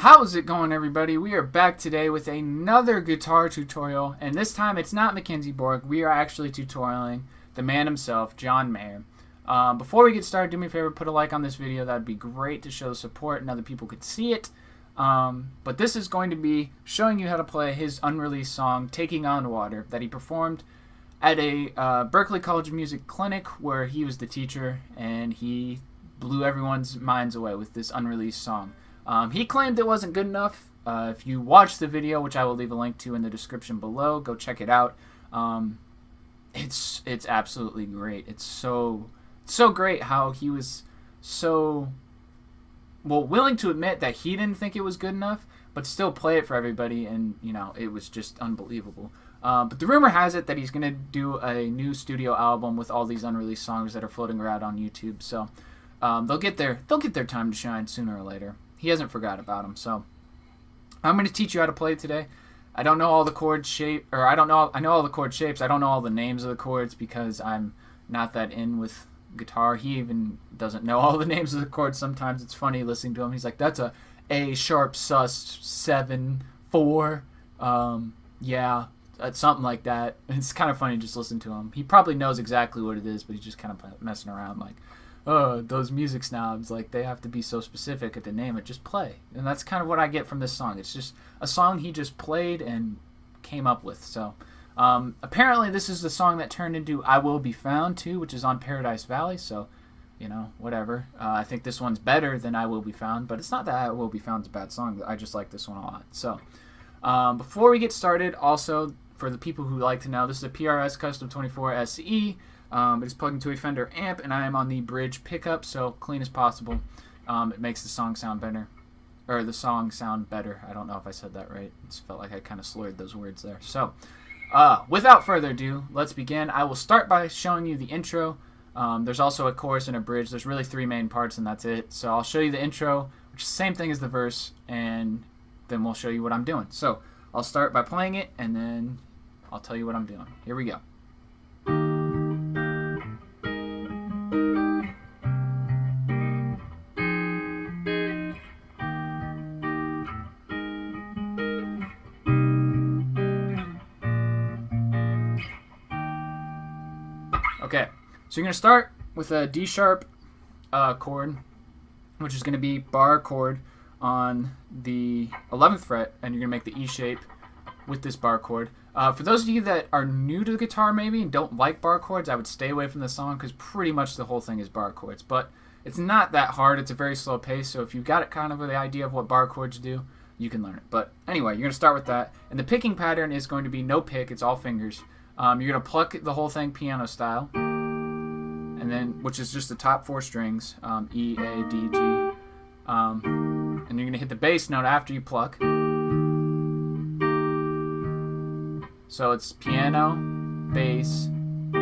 How's it going, everybody? We are back today with another guitar tutorial, and this time it's not Mackenzie Borg. We are actually tutorialing the man himself, John Mayer. Before we get started, do me a favor, put a like on this video. That would be great to show support and other people could see it. But this is going to be showing you how to play his unreleased song, Taking on Water, that he performed at a Berklee College of Music clinic where he was the teacher, and he blew everyone's minds away with this unreleased song. He claimed it wasn't good enough. If you watch the video, which I will leave a link to in the description below, go check it out. It's absolutely great. It's so great how he was so willing to admit that he didn't think it was good enough, but still play it for everybody, and it was just unbelievable. But the rumor has it that he's gonna do a new studio album with all these unreleased songs that are floating around on YouTube. So they'll get their time to shine sooner or later. He hasn't forgot about them. So I'm going to teach you how to play today. I don't know all the chord shape, or I know all the chord shapes. I don't know all the names of the chords because I'm not that in with guitar. He even doesn't know all the names of the chords. Sometimes it's funny listening to him. He's like, that's a A sharp sus 7 4. Yeah, something like that. It's kind of funny just listen to him. He probably knows exactly what it is, but he's just kind of messing around like, oh, those music snobs, like, they have to be so specific at the name it. Just play. And that's kind of what I get from this song. It's just a song he just played and came up with. So apparently this is the song that turned into I Will Be Found too, which is on Paradise Valley. So whatever. I think this one's better than I Will Be Found, but it's not that I Will Be Found is a bad song. I just like this one a lot. So before we get started, also for the people who like to know, this is a PRS Custom 24 SE. It's plugged into a Fender amp, and I am on the bridge pickup, so clean as possible. It makes the song sound better. Or the song sound better. I don't know if I said that right. It felt like I kind of slurred those words there. So, without further ado, let's begin. I will start by showing you the intro. There's also a chorus and a bridge. There's really 3 main parts, and that's it. So I'll show you the intro, which is the same thing as the verse, and then we'll show you what I'm doing. So I'll start by playing it, and then I'll tell you what I'm doing. Here we go. Okay, so you're going to start with a D sharp chord, which is going to be bar chord on the 11th fret, and you're going to make the E shape with this bar chord. For those of you that are new to the guitar maybe and don't like bar chords, I would stay away from the song because pretty much the whole thing is bar chords. But it's not that hard. It's a very slow pace, so if you've got it kind of the idea of what bar chords do, you can learn it. But anyway, you're going to start with that. And the picking pattern is going to be no pick. It's all fingers. You're going to pluck the whole thing piano style, and then which is just the top 4 strings, E, A, D, G. And you're going to hit the bass note after you pluck. So it's piano, bass,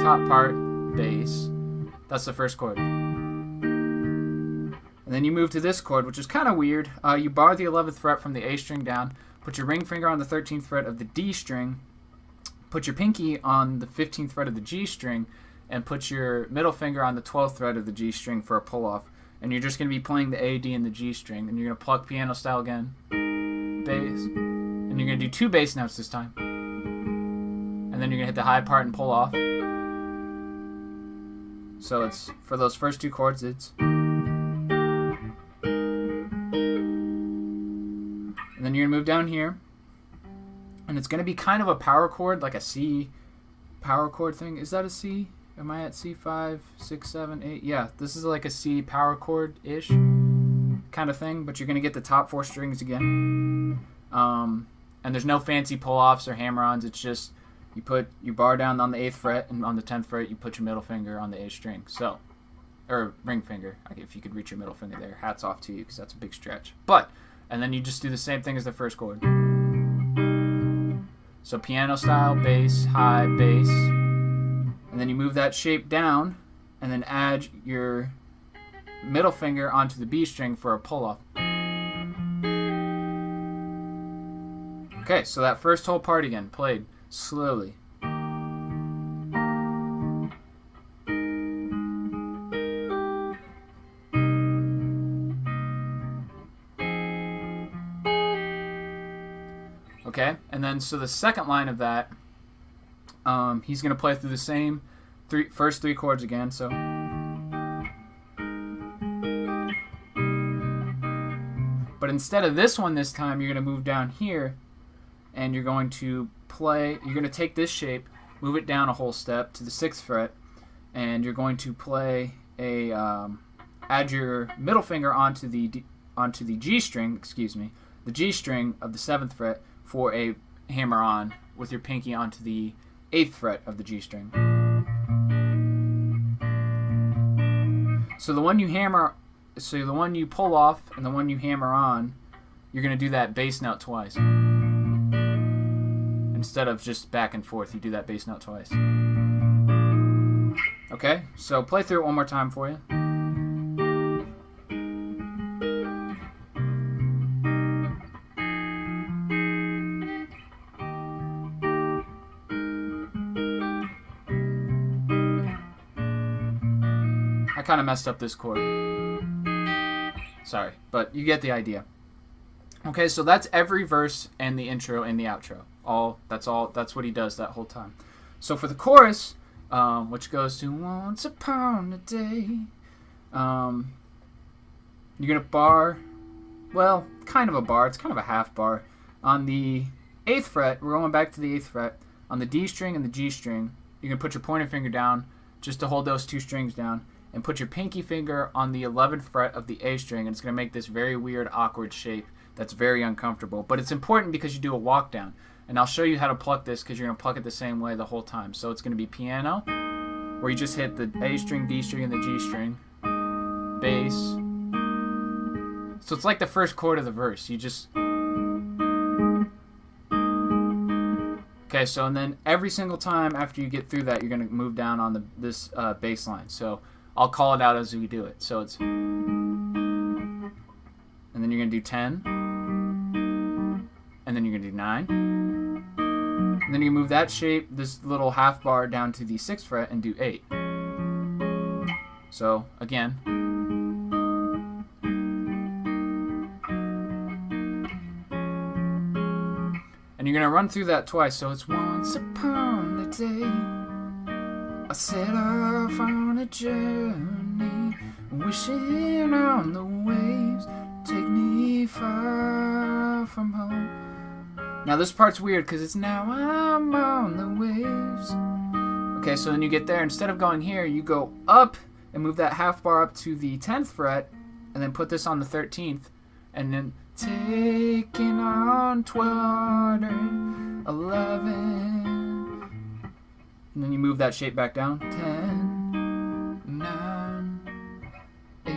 top part, bass. That's the first chord. And then you move to this chord, which is kind of weird. You bar the 11th fret from the A string down, put your ring finger on the 13th fret of the D string, put your pinky on the 15th fret of the G string, and put your middle finger on the 12th fret of the G string for a pull-off. And you're just going to be playing the A, D, and the G string. And you're going to pluck piano style again, bass, and you're going to do 2 bass notes this time. And then you're going to hit the high part and pull off. So it's, for those first 2 chords, it's... And then you're going to move down here. And it's going to be kind of a power chord, like a C power chord thing. Is that a C? Am I at C5, 6, 7, 8? Yeah, this is like a C power chord-ish kind of thing. But you're going to get the top 4 strings again. And there's no fancy pull-offs or hammer-ons. It's just you put your bar down on the 8th fret, and on the 10th fret you put your middle finger on the A string. So, or ring finger. If you could reach your middle finger there. Hats off to you because that's a big stretch. And then you just do the same thing as the first chord. So piano style, bass, high, bass, and then you move that shape down, and then add your middle finger onto the B string for a pull-off. Okay, so that first whole part again, played slowly. Okay, and then so the second line of that, he's going to play through the same first three chords again. So, but instead of this one this time, you're going to move down here, and you're going to play. You're going to take this shape, move it down a whole step to the 6th fret, and you're going to play a add your middle finger onto the G string. Excuse me, the G string of the 7th fret for a hammer on with your pinky onto the 8th fret of the G string. So the one you pull off and the one you hammer on, you're going to do that bass note twice. Instead of just back and forth, you do that bass note twice. Okay, so play through it one more time for you. I kind of messed up this chord. Sorry, but you get the idea. Okay, so that's every verse and the intro and the outro. That's what he does that whole time. So for the chorus, which goes to once upon a day, you're gonna bar, well, kind of a bar. It's kind of a half bar on the 8th fret. We're going back to the 8th fret on the D string and the G string. You're gonna put your pointer finger down just to hold those two strings down, and put your pinky finger on the 11th fret of the A string, and it's going to make this very weird, awkward shape that's very uncomfortable. But it's important because you do a walk down. And I'll show you how to pluck this because you're going to pluck it the same way the whole time. So it's going to be piano, where you just hit the A string, D string, and the G string. Bass. So it's like the first chord of the verse. You just... Okay, so and then every single time after you get through that, you're going to move down on this bass line. So I'll call it out as we do it. So it's... And then you're going to do 10. And then you're going to do 9. And then you move that shape, this little half bar, down to the 6th fret and do 8. So, again. And you're going to run through that twice. So it's once upon a day I set off on a journey, wishing on the waves take me far from home. Now this part's weird because it's now I'm on the waves. Okay, so then you get there. Instead of going here, you go up and move that half bar up to the 10th fret, and then put this on the 13th, and then taking on 12, 11. And then you move that shape back down. 10, 9, 8.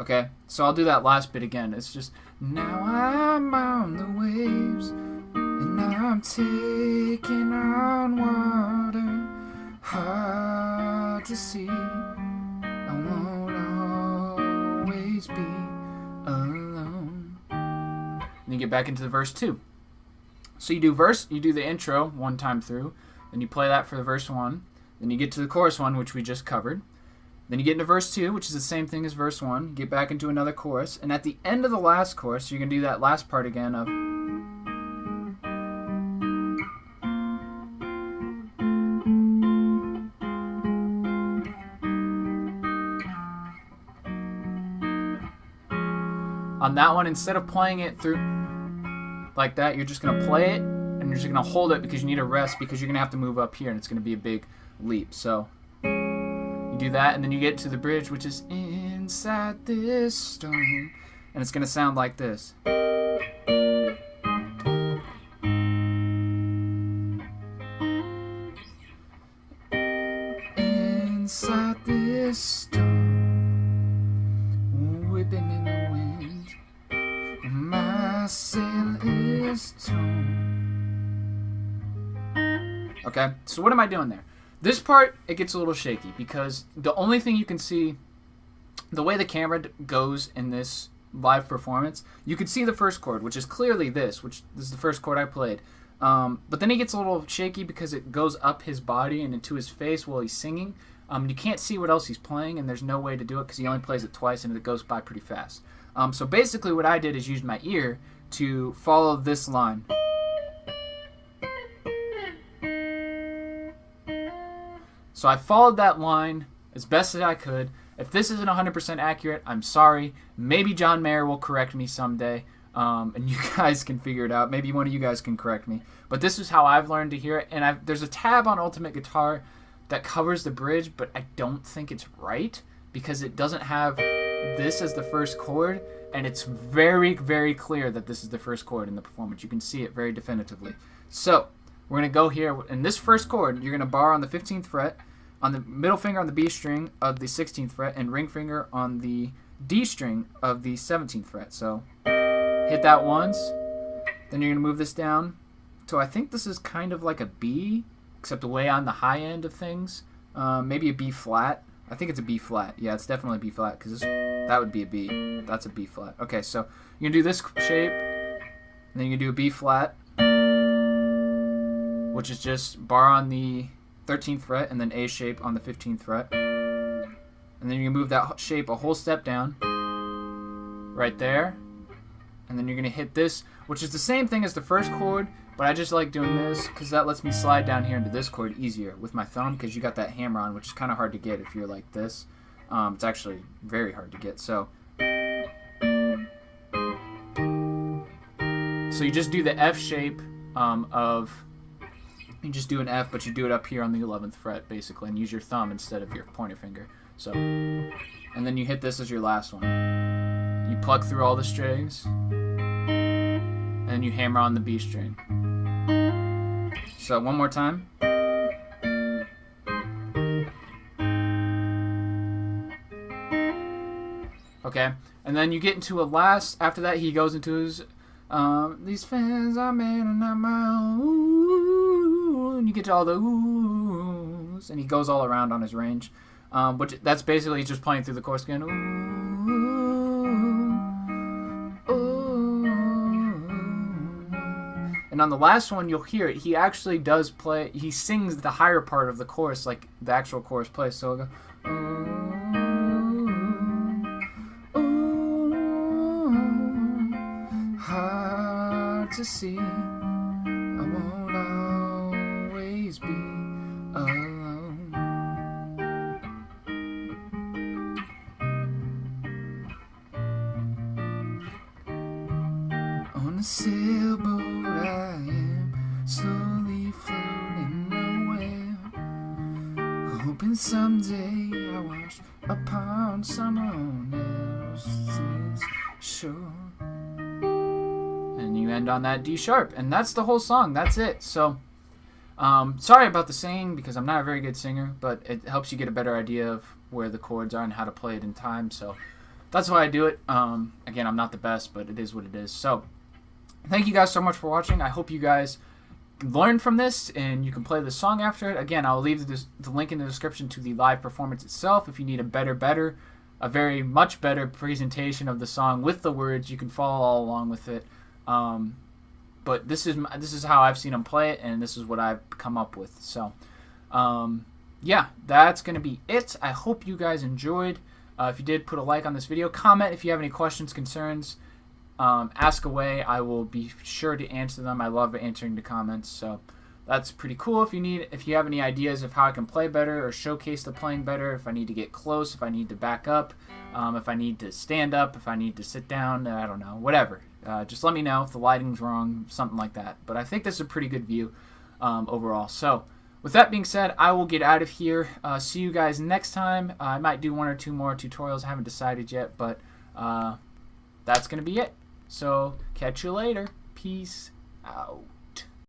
Okay, so I'll do that last bit again. It's just, now I'm on the waves, and now I'm taking on water, hard to see. I won't always be alone. And you get back into the verse 2. So you do the intro one time through, then you play that for the verse 1, then you get to the chorus 1, which we just covered. Then you get into verse 2, which is the same thing as verse 1. You get back into another chorus, and at the end of the last chorus, you're going to do that last part again of... On that one, instead of playing it through like that, you're just going to play it, and you're just going to hold it because you need a rest, because you're going to have to move up here, and it's going to be a big leap. So you do that, and then you get to the bridge, which is inside this stone, and it's going to sound like this. Inside this stone, whipping in the wind, my sail is torn. Okay, so what am I doing there? This part, it gets a little shaky because the only thing you can see, the way the camera goes in this live performance, you can see the first chord, which is clearly this is the first chord I played. But then he gets a little shaky because it goes up his body and into his face while he's singing. You can't see what else he's playing, and there's no way to do it because he only plays it twice and it goes by pretty fast. So basically what I did is used my ear to follow this line. So I followed that line as best as I could. If this isn't 100% accurate, I'm sorry. Maybe John Mayer will correct me someday, and you guys can figure it out. Maybe one of you guys can correct me. But this is how I've learned to hear it. And there's a tab on Ultimate Guitar that covers the bridge, but I don't think it's right because it doesn't have this as the first chord, and it's very, very clear that this is the first chord in the performance. You can see it very definitively. So we're going to go here. In this first chord, you're going to bar on the 15th fret, on the middle finger on the B string of the 16th fret, and ring finger on the D string of the 17th fret. So hit that once. Then you're going to move this down. So I think this is kind of like a B, except way on the high end of things. Maybe a B flat. I think it's a B flat. Yeah, it's definitely a B flat because that would be a B. That's a B flat. Okay, so you're going to do this shape, and then you're going to do a B flat, which is just bar on the 13th fret and then A shape on the 15th fret. And then you can move that shape a whole step down right there. And then you're going to hit this, which is the same thing as the first chord, but I just like doing this because that lets me slide down here into this chord easier with my thumb because you got that hammer on, which is kind of hard to get if you're like this. It's actually very hard to get. So you just do the F shape you just do an F, but you do it up here on the 11th fret, basically, and use your thumb instead of your pointer finger. So, and then you hit this as your last one. You plug through all the strings, and then you hammer on the B string. So one more time. Okay, and then you get into a last. After that, he goes into his these fans are made and not my own. And you get to all the oohs, and he goes all around on his range, which that's basically just playing through the chorus again. Ooh, ooh. And on the last one, you'll hear it. He actually does play. He sings the higher part of the chorus, like the actual chorus plays. So it'll go. Hard to see. I won't always be alone. On a sailboat I am, slowly floating nowhere, hoping someday I wash upon someone else's shore. And you end on that D sharp, and that's the whole song. That's it. So sorry about the singing because I'm not a very good singer, but it helps you get a better idea of where the chords are and how to play it in time. So that's why I do it. Again, I'm not the best, but it is what it is. So thank you guys so much for watching. I hope you guys learn from this and you can play the song after it. Again, I'll leave the link in the description to the live performance itself. If you need a very much better presentation of the song with the words, you can follow all along with it. But this is how I've seen him play it, and this is what I've come up with. So, yeah, that's going to be it. I hope you guys enjoyed. If you did, put a like on this video. Comment if you have any questions, concerns. Ask away. I will be sure to answer them. I love answering the comments. So that's pretty cool. If you have any ideas of how I can play better or showcase the playing better, if I need to get close, if I need to back up, if I need to stand up, if I need to sit down, I don't know, whatever. Just let me know if the lighting's wrong, something like that. But I think this is a pretty good view overall. So with that being said, I will get out of here. See you guys next time. I might do 1 or 2 more tutorials. I haven't decided yet, but that's going to be it. So catch you later. Peace out.